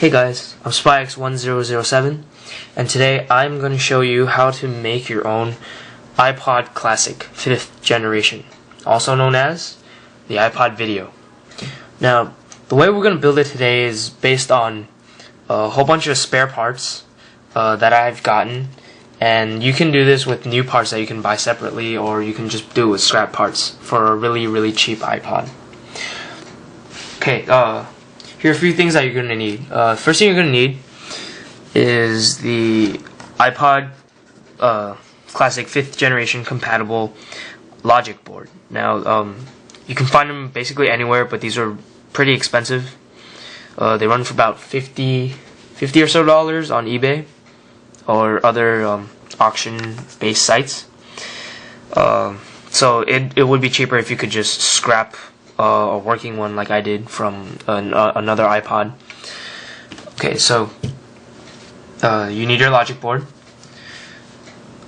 Hey guys, I'm SpyX1007, and today I'm going to show you how to make your own iPod Classic 5th generation, also known as the iPod Video. Now, the way we're going to build it today is based on a whole bunch of spare parts that I've gotten, and you can do this with new parts that you can buy separately, or you can just do it with scrap parts for a really cheap iPod. Okay, here are a few things that you're going to need. First thing you're going to need is the iPod Classic 5th generation compatible logic board. Now, you can find them basically anywhere, but these are pretty expensive. They run for about $50 or so on eBay or other auction-based sites. So it would be cheaper if you could just scrap a working one like I did from another iPod. Okay, so you need your logic board.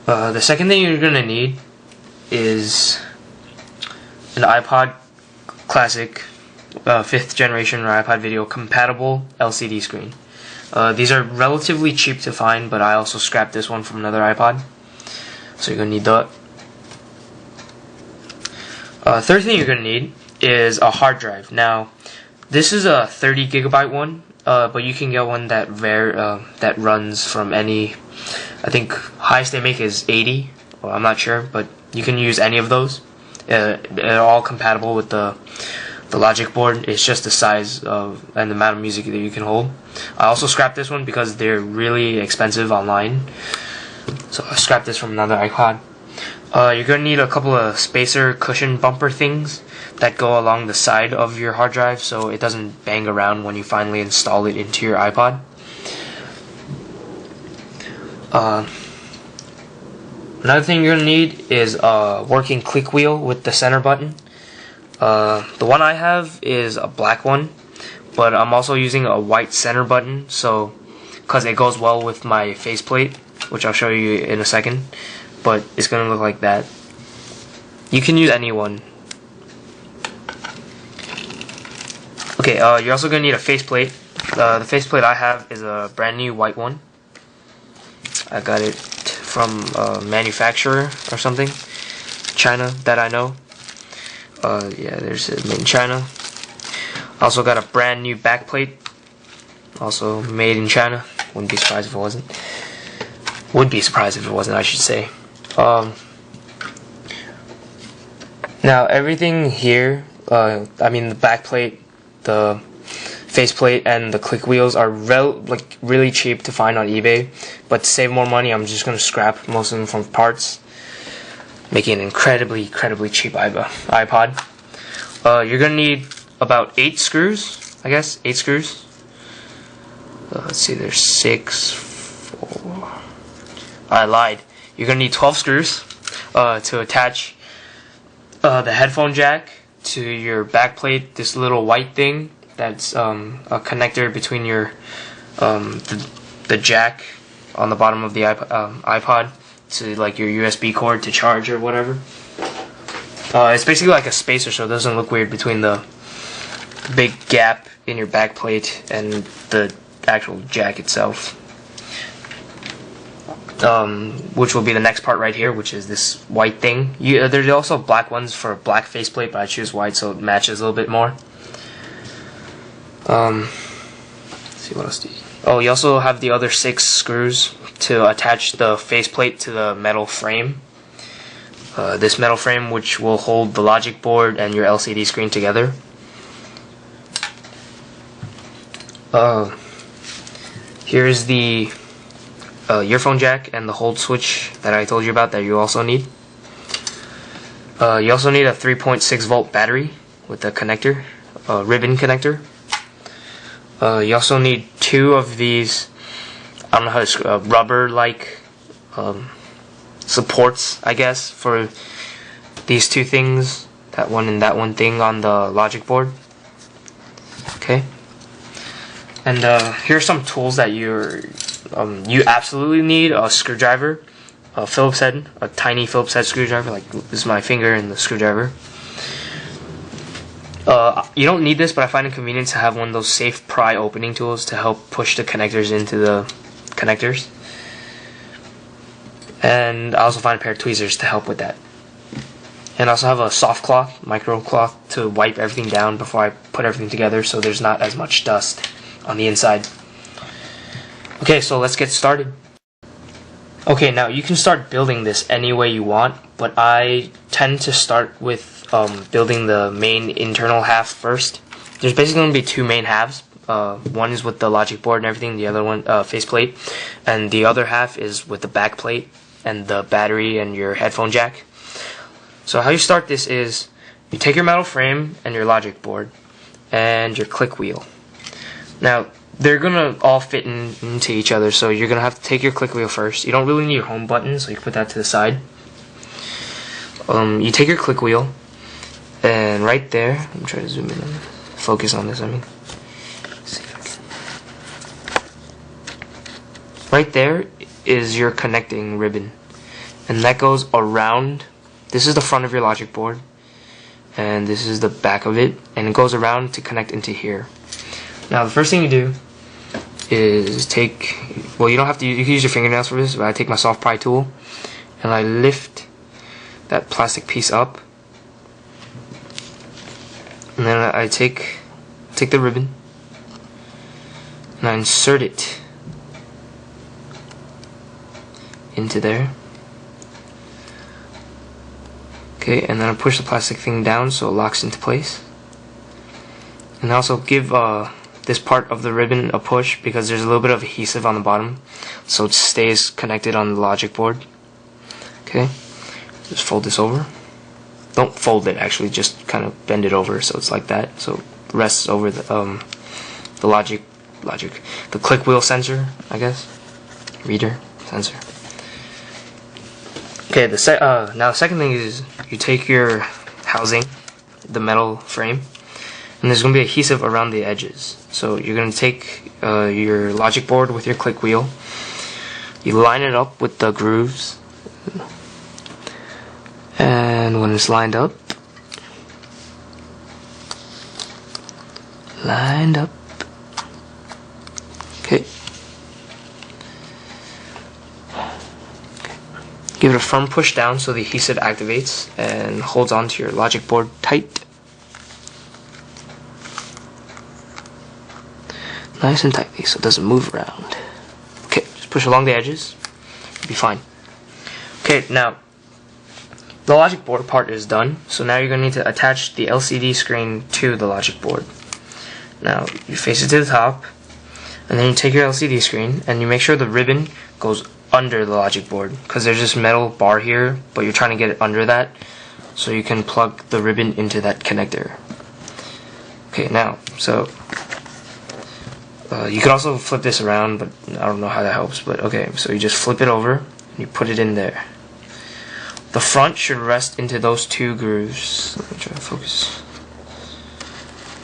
The second thing you're going to need is an iPod Classic 5th generation or iPod Video compatible LCD screen. These are relatively cheap to find, but I also scrapped this one from another iPod, so you're going to need that. Third thing you're going to need is a hard drive. Now, this is a 30 gigabyte one, but you can get one that runs from any. I think highest they make is 80. Well, I'm not sure, but you can use any of those. They're all compatible with the logic board. It's just the size of and the amount of music that you can hold. I also scrapped this one because they're really expensive online, so I scrapped this from another iPod. You're going to need a couple of spacer cushion bumper things that go along the side of your hard drive so it doesn't bang around when you finally install it into your iPod. Another thing you're going to need is a working click wheel with the center button. The one I have is a black one, but I'm also using a white center button because it goes well with my faceplate, which I'll show you in a second. But it's going to look like that. You can use any one. Okay, you're also going to need a faceplate. The faceplate I have is a brand new white one. I got it from a manufacturer or something, China, that I know. Yeah, there's it, made in China. I also got a brand new backplate, also made in China. Wouldn't be surprised if it wasn't. Would be surprised if it wasn't, I should say. Now everything here, I mean the backplate, the faceplate, and the click wheels are really cheap to find on eBay. But to save more money, I'm just gonna scrap most of them from parts, making an incredibly cheap iPod. You're gonna need about 8 screws, I guess, 8 screws. Let's see, there's 6, 4. I lied. You're going to need 12 screws to attach the headphone jack to your backplate, this little white thing that's a connector between your the jack on the bottom of the iPod to like your USB cord to charge or whatever. It's basically like a spacer, so it doesn't look weird between the big gap in your backplate and the actual jack itself. Which will be the next part right here, which is this white thing. There's also black ones for black faceplate, but I choose white so it matches a little bit more. Let's see, what else do you... Oh, you also have the other 6 screws to attach the faceplate to the metal frame. This metal frame, which will hold the logic board and your LCD screen together. Here's the earphone jack and the hold switch that I told you about that you also need. You also need a 3.6 volt battery with a connector, a ribbon connector. You also need 2 of these, I don't know how to describe, rubber-like supports, I guess, for these 2 things, that one and that one thing on the logic board. Okay. And here are some tools that you absolutely need: a screwdriver, a Phillips head, a tiny Phillips head screwdriver, like this is my finger and the screwdriver. You don't need this, but I find it convenient to have one of those safe pry opening tools to help push the connectors into the connectors. And I also find a pair of tweezers to help with that. And I also have a soft cloth, micro cloth, to wipe everything down before I put everything together so there's not as much dust on the inside. Okay, so let's get started. Okay, now you can start building this any way you want, but I tend to start with building the main internal half first. There's basically going to be two main halves. One is with the logic board and everything, the other one, faceplate, and the other half is with the back plate and the battery and your headphone jack. So how you start this is you take your metal frame and your logic board and your click wheel. Now they're gonna all fit into each other, so you're gonna have to take your click wheel first. You don't really need your home button, so you can put that to the side. You take your click wheel, and right there, I'm trying to zoom in and focus on this. See if I can. Right there is your connecting ribbon, and that goes around. This is the front of your logic board, and this is the back of it, and it goes around to connect into here. Now the first thing you do is take, well, you don't have to, you can use your fingernails for this, but I take my soft pry tool and I lift that plastic piece up, and then I take the ribbon and I insert it into there. Okay, and then I push the plastic thing down so it locks into place. And I also give this part of the ribbon a push because there's a little bit of adhesive on the bottom, so it stays connected on the logic board. Okay, just fold this over. Don't fold it, actually, just kind of bend it over so it's like that, so it rests over the the click wheel sensor, I guess, reader sensor. Okay, now the second thing is you take your housing, the metal frame, and there's going to be adhesive around the edges. So you're going to take your logic board with your click wheel, you line it up with the grooves, and when it's lined up, okay, give it a firm push down so the adhesive activates and holds onto your logic board tight. Nice and tightly so it doesn't move around. Okay, just push along the edges. You'll be fine. Okay, now the logic board part is done, so now you're going to need to attach the LCD screen to the logic board. Now you face it to the top, and then you take your LCD screen and you make sure the ribbon goes under the logic board, because there's this metal bar here, but you're trying to get it under that so you can plug the ribbon into that connector. Okay, now, so you could also flip this around, but I don't know how that helps, but okay, so you just flip it over and you put it in there. The front should rest into those two grooves. Let me try to focus.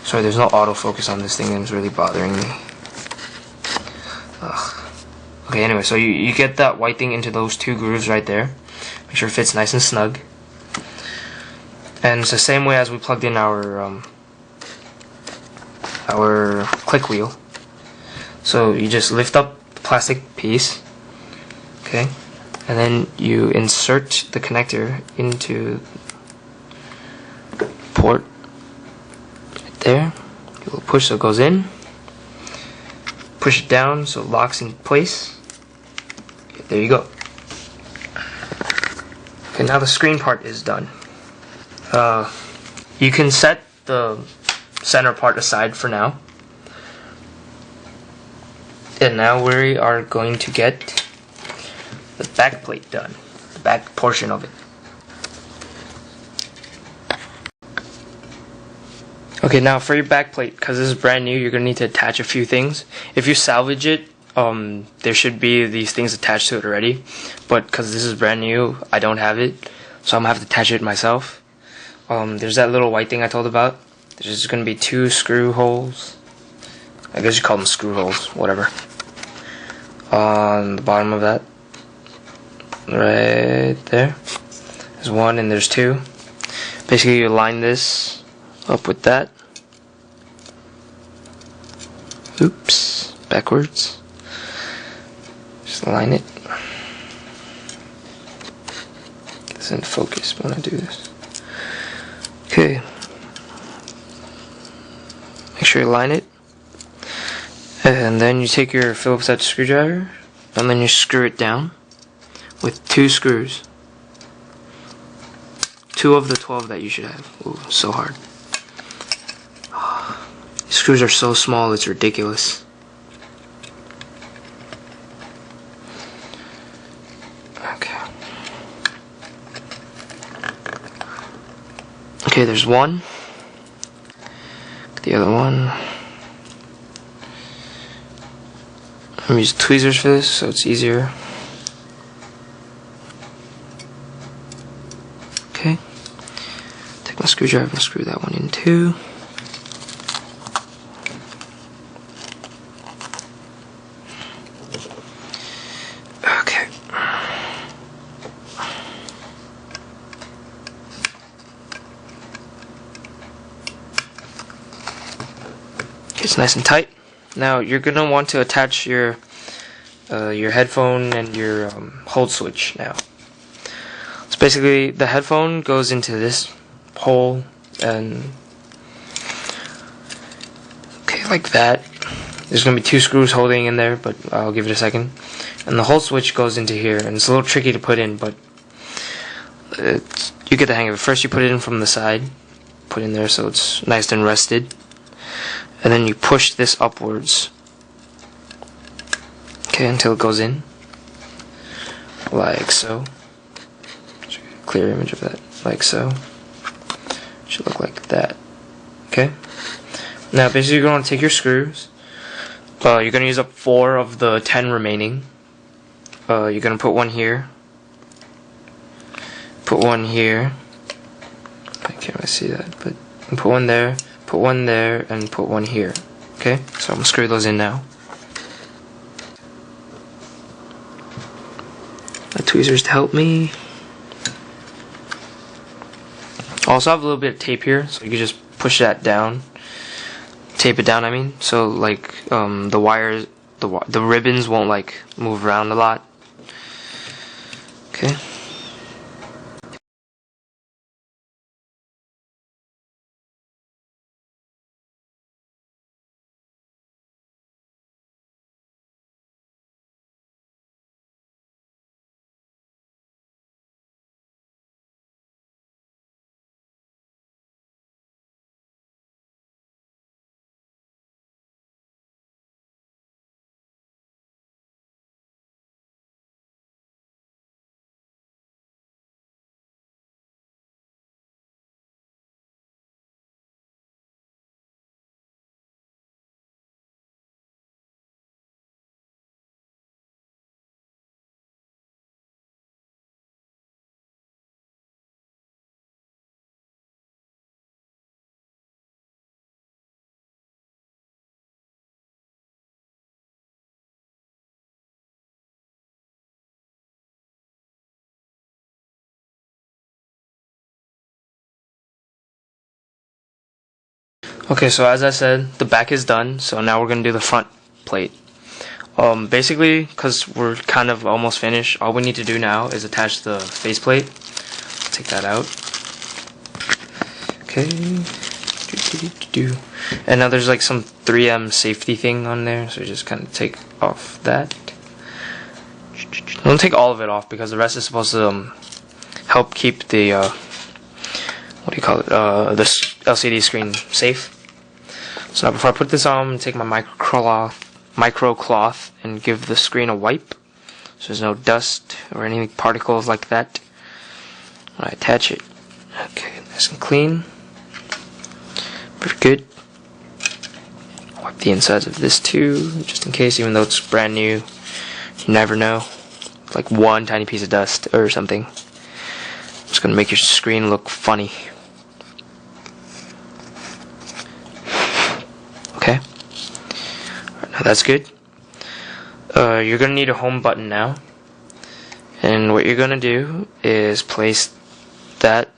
Sorry, there's no autofocus on this thing and it's really bothering me. Ugh. Okay, anyway, so you get that white thing into those two grooves right there. Make sure it fits nice and snug. And it's the same way as we plugged in our click wheel. So you just lift up the plastic piece, okay, and then you insert the connector into the port right there. You will push so it goes in. Push it down so it locks in place. Okay, there you go. Okay, now the screen part is done. You can set the center part aside for now. And now we are going to get the back plate done, the back portion of it. Okay, now for your back plate, because this is brand new, you're going to need to attach a few things. If you salvage it, there should be these things attached to it already, but because this is brand new, I don't have it, so I'm going to have to attach it myself. There's that little white thing I told about. There's just going to be 2 screw holes. I guess you call them screw holes, whatever. On the bottom of that, right there, there's 1 and there's 2. Basically, you line this up with that. Oops, backwards. Just line it. This isn't focus when I do this. Okay. Make sure you line it. And then you take your Phillips head screwdriver and then you screw it down with 2 screws. 2 of the 12 that you should have. Ooh, so hard. These screws are so small, it's ridiculous. Okay. Okay, there's one. The other one. I'm gonna use tweezers for this so it's easier. Okay. Take my screwdriver and screw that one in too. Okay. It's nice and tight. Now you're gonna want to attach your headphone and your hold switch now. So basically, the headphone goes into this hole and okay, like that. There's gonna be 2 screws holding in there, but I'll give it a second. And the hold switch goes into here, and it's a little tricky to put in, but you get the hang of it. First, you put it in from the side, put in there so it's nice and rested. And then you push this upwards, okay, until it goes in, like so. Clear image of that, like so. It should look like that, okay. Now basically you're going to take your screws, you're going to use up 4 of the 10 remaining. You're going to put one here, put one here, I can't really see that, but put one there, put one there, and put one here. Okay, so I'm going to screw those in now. My tweezers to help me. I also have a little bit of tape here, so you can just push that down. Tape it down, I mean, so like the wires, the ribbons won't like move around a lot. Okay. Okay, so as I said, the back is done, so now we're going to do the front plate. Basically, because we're kind of almost finished, all we need to do now is attach the faceplate. Take that out. Okay. And now there's like some 3M safety thing on there, so just kind of take off that. Don't take all of it off because the rest is supposed to help keep the what do you call it? This LCD screen safe. So now before I put this on, I'm going to take my micro cloth and give the screen a wipe so there's no dust or any particles like that. When I attach it, okay, nice and clean. Very good. Wipe the insides of this too, just in case, even though it's brand new. You never know. Like one tiny piece of dust or something. It's going to make your screen look funny. Okay. Alright, now that's good. You're going to need a home button now. And what you're going to do is place that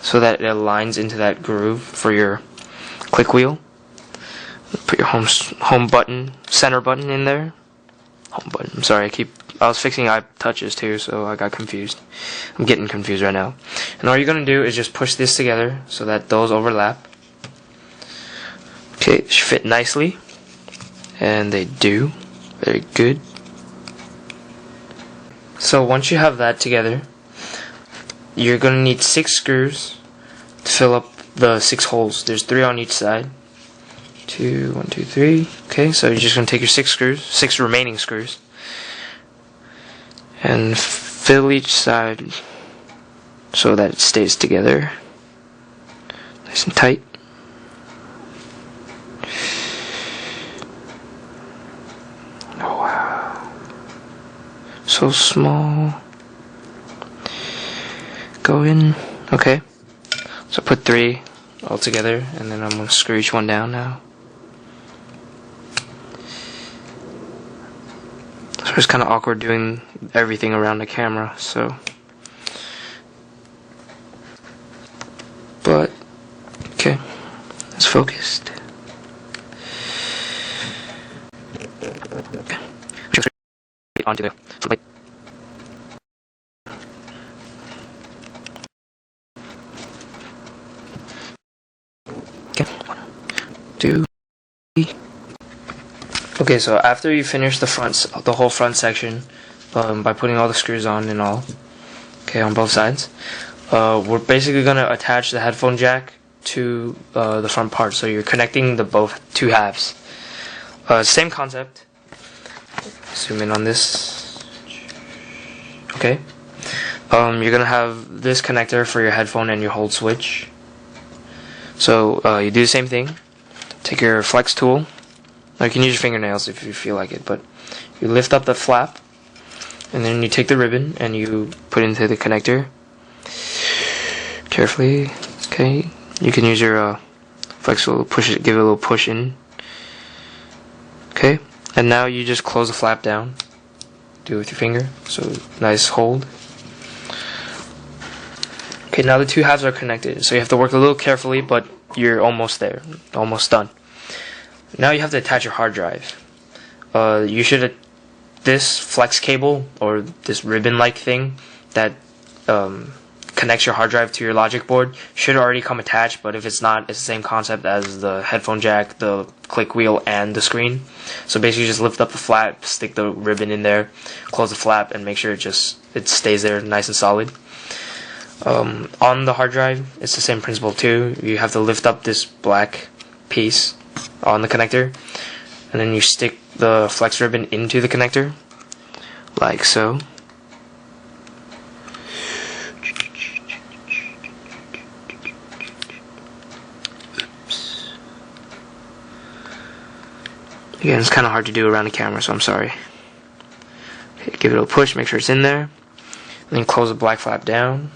so that it aligns into that groove for your click wheel. Put your home button, center button in there. Home button. I'm sorry, I was fixing iTouches too, so I got confused. I'm getting confused right now. And all you're gonna do is just push this together so that those overlap. Okay, it should fit nicely. And they do. Very good. So once you have that together, you're going to need 6 screws to fill up the 6 holes. There's 3 on each side. 2, 1, 2, 3. Okay, so you're just going to take your 6 screws, 6 remaining screws, and fill each side so that it stays together nice and tight. Oh wow, so small. Go in. Okay, so put 3 all together, and then I'm going to screw each one down now. So it's kind of awkward doing everything around the camera, so. But, okay, it's focused. Okay. Onto the plate. Okay, 1, 2, 3. Okay, so after you finish the whole front section, by putting all the screws on and all, okay, on both sides, we're basically gonna attach the headphone jack to the front part. So you're connecting the two halves. Same concept. Zoom in on this. Okay. You're gonna have this connector for your headphone and your hold switch. So you do the same thing. Take your flex tool. Now you can use your fingernails if you feel like it, but you lift up the flap, and then you take the ribbon and you put it into the connector. Carefully. Okay. You can use your flex tool, push it, give it a little push in. Okay. And now you just close the flap down. Do it with your finger. So nice hold. Okay, now the two halves are connected, so you have to work a little carefully, but you're almost there, almost done. Now you have to attach your hard drive. This flex cable, or this ribbon-like thing that connects your hard drive to your logic board, should already come attached, but if it's not, it's the same concept as the headphone jack, the click wheel, and the screen. So basically just lift up the flap, stick the ribbon in there, close the flap, and make sure it stays there nice and solid. On the hard drive, it's the same principle too. You have to lift up this black piece on the connector, and then you stick the flex ribbon into the connector, like so. Oops. Again, it's kind of hard to do around the camera, so I'm sorry. Okay, give it a push, make sure it's in there, and then close the black flap down.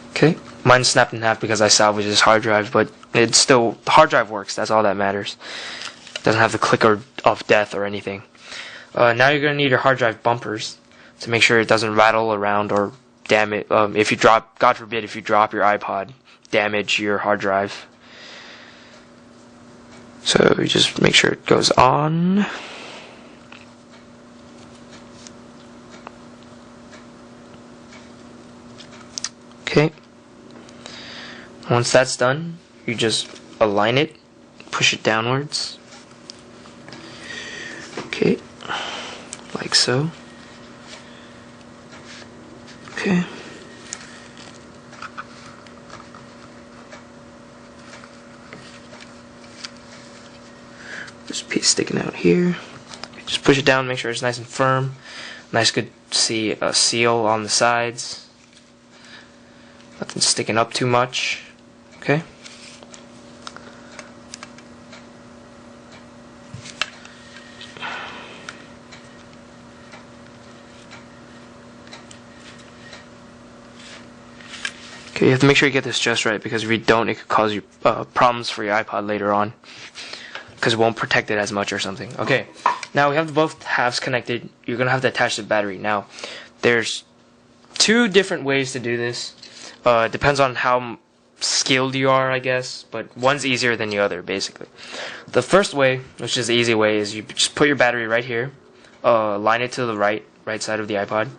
Okay, mine snapped in half because I salvaged this hard drive, but the hard drive works, that's all that matters. It doesn't have the clicker of death or anything. Now you're going to need your hard drive bumpers to make sure it doesn't rattle around or damage, if you drop, God forbid, if you drop your iPod, damage your hard drive. So you just make sure it goes on. Okay. Once that's done, you just align it, push it downwards. Okay, like so. Okay. This piece sticking out here. Just push it down, make sure it's nice and firm. Nice good seal on the sides. Nothing sticking up too much. Okay. Okay, you have to make sure you get this just right, because if you don't, it could cause you problems for your iPod later on, because it won't protect it as much or something. Okay, now we have both halves connected. You're gonna have to attach the battery. Now, there's two different ways to do this. Depends on how skilled you are, I guess, but one's easier than the other, basically. The first way, which is the easy way, is you just put your battery right here, line it to the right side of the iPod,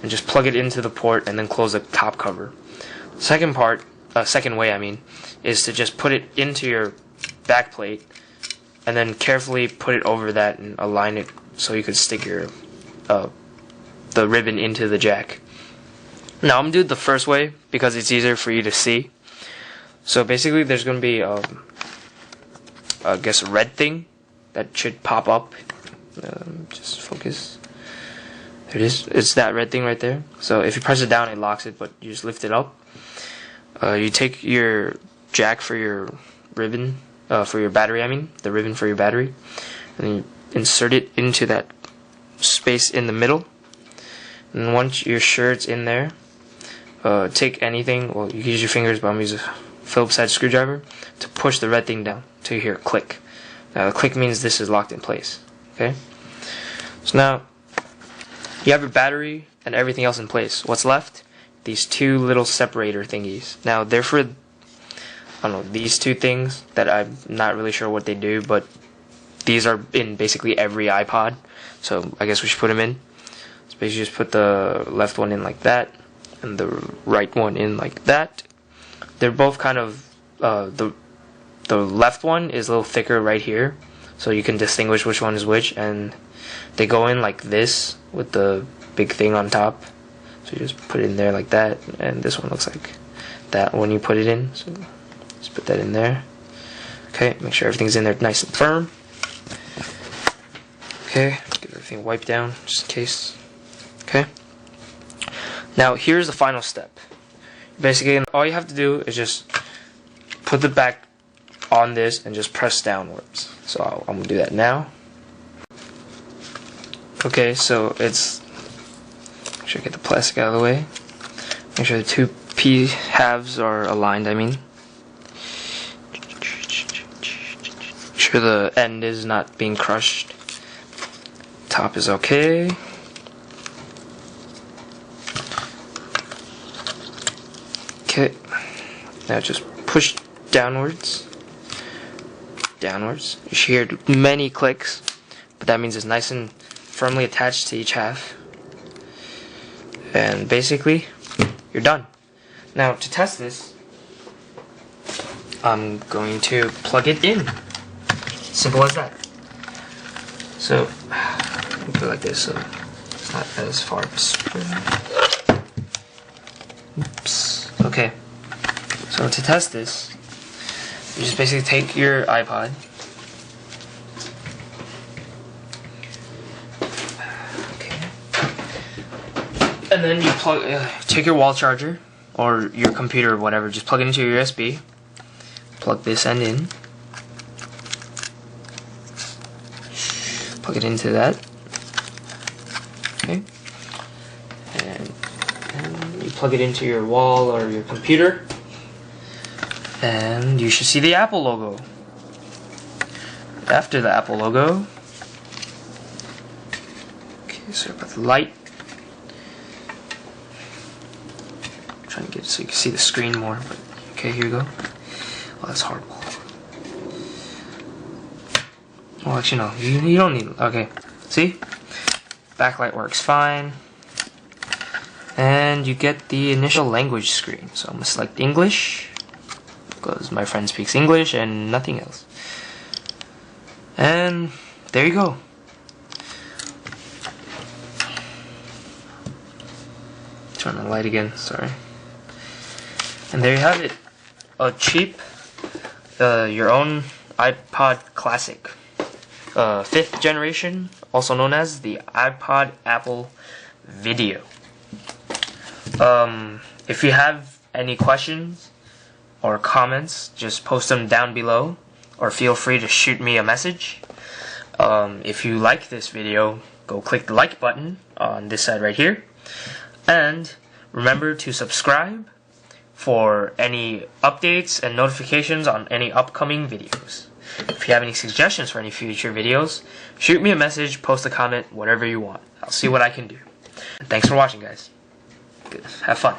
and just plug it into the port and then close the top cover. Second way, I mean, is to just put it into your back plate and then carefully put it over that and align it so you could stick your the ribbon into the jack. Now I'm gonna do it the first way because it's easier for you to see. So basically there's gonna be I guess a red thing that should pop up. Just focus. There it is. It's that red thing right there. So if you press it down, it locks it, but you just lift it up. You take your jack for your ribbon, for your battery, I mean, the ribbon for your battery, and you insert it into that space in the middle. And once you're sure it's in there, take anything, well, you can use your fingers, but I'm going to use a Phillips head screwdriver to push the red thing down till you hear a click. Now the click means this is locked in place. Okay? So now, you have your battery and everything else in place. What's left? These two little separator thingies. Now they're for, I don't know, these two things that I'm not really sure what they do, but these are in basically every iPod, so I guess we should put them in. So basically just put the left one in like that, and the right one in like that. They're both kind of, the left one is a little thicker right here, so you can distinguish which one is which, and they go in like this with the big thing on top. So you just put it in there like that, and this one looks like that when you put it in. So just put that in there. Okay, make sure everything's in there nice and firm. Okay, get everything wiped down just in case. Okay. Now here's the final step. Basically, all you have to do is just put the back on this and just press downwards. So I'm gonna do that now. Okay, so it's, make sure I get the plastic out of the way. Make sure the two P halves are aligned, I mean. Make sure the end is not being crushed. Top is okay. Okay, now just push downwards. Downwards. You should hear many clicks, but that means it's nice and firmly attached to each half. And basically, you're done. Now, to test this, I'm going to plug it in. Simple as that. So, let me put it like this so it's not as far spread. Oops. Okay. So to test this, you just basically take your iPod, and then you take your wall charger or your computer or whatever, just plug it into your USB, plug this end in, plug it into that, okay, and you plug it into your wall or your computer, and you should see the Apple logo. After the Apple logo, okay, so about the light. Trying to get it so you can see the screen more, but okay, here you go. Oh, that's horrible. Well, actually, no, you don't need. Okay, see, backlight works fine, and you get the initial language screen. So I'm gonna select English because my friend speaks English and nothing else. And there you go. Turn the light again. Sorry. And there you have it, a cheap, your own iPod Classic, 5th generation, also known as the iPod Apple Video. If you have any questions or comments, just post them down below, or feel free to shoot me a message. If you like this video, go click the like button on this side right here, and remember to subscribe for any updates and notifications on any upcoming videos. If you have any suggestions for any future videos, shoot me a message, post a comment, whatever you want. I'll see what I can do. Thanks for watching, guys. Have fun.